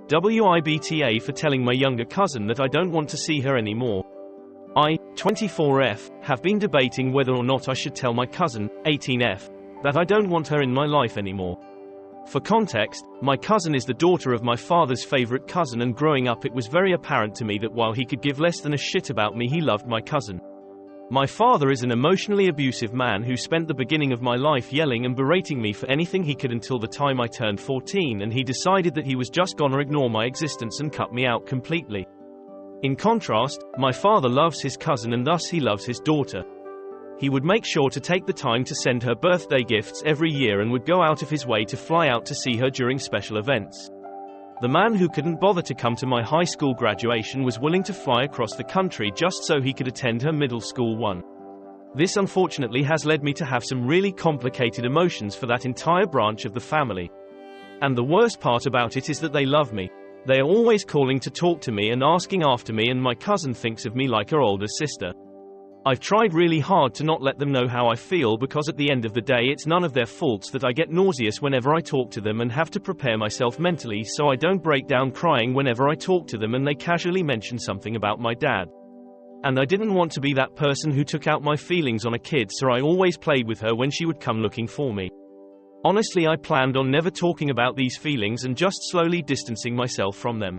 WIBTA for telling my younger cousin that I don't want to see her anymore. I, 24F, have been debating whether or not I should tell my cousin, 18F, that I don't want her in my life anymore. For context, my cousin is the daughter of my father's favorite cousin, and growing up it was very apparent to me that while he could give less than a shit about me, he loved my cousin. My father is an emotionally abusive man who spent the beginning of my life yelling and berating me for anything he could until the time I turned 14, and he decided that he was just gonna ignore my existence and cut me out completely. In contrast, my father loves his cousin and thus he loves his daughter. He would make sure to take the time to send her birthday gifts every year and would go out of his way to fly out to see her during special events. The man who couldn't bother to come to my high school graduation was willing to fly across the country just so he could attend her middle school one. This unfortunately has led me to have some really complicated emotions for that entire branch of the family. And the worst part about it is that they love me. They are always calling to talk to me and asking after me, and my cousin thinks of me like her older sister. I've tried really hard to not let them know how I feel, because at the end of the day it's none of their faults that I get nauseous whenever I talk to them and have to prepare myself mentally so I don't break down crying whenever I talk to them and they casually mention something about my dad. And I didn't want to be that person who took out my feelings on a kid, so I always played with her when she would come looking for me. Honestly, I planned on never talking about these feelings and just slowly distancing myself from them.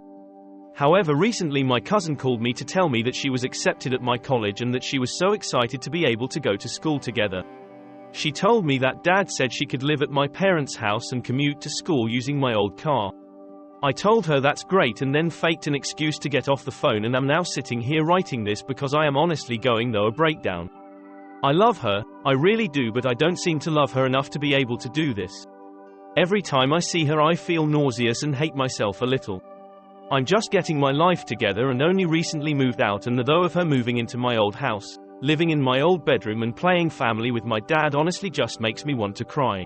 However, recently my cousin called me to tell me that she was accepted at my college and that she was so excited to be able to go to school together. She told me that Dad said she could live at my parents' house and commute to school using my old car. I told her that's great and then faked an excuse to get off the phone, and I'm now sitting here writing this because I am honestly going through a breakdown. I love her, I really do, but I don't seem to love her enough to be able to do this. Every time I see her I feel nauseous and hate myself a little. I'm just getting my life together and only recently moved out, and the thought of her moving into my old house, living in my old bedroom and playing family with my dad honestly just makes me want to cry.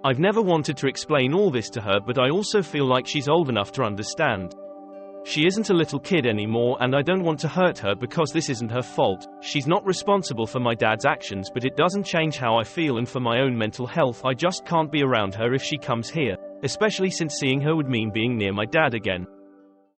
I've never wanted to explain all this to her, but I also feel like she's old enough to understand. She isn't a little kid anymore, and I don't want to hurt her because this isn't her fault. She's not responsible for my dad's actions, but it doesn't change how I feel, and for my own mental health I just can't be around her if she comes here, especially since seeing her would mean being near my dad again.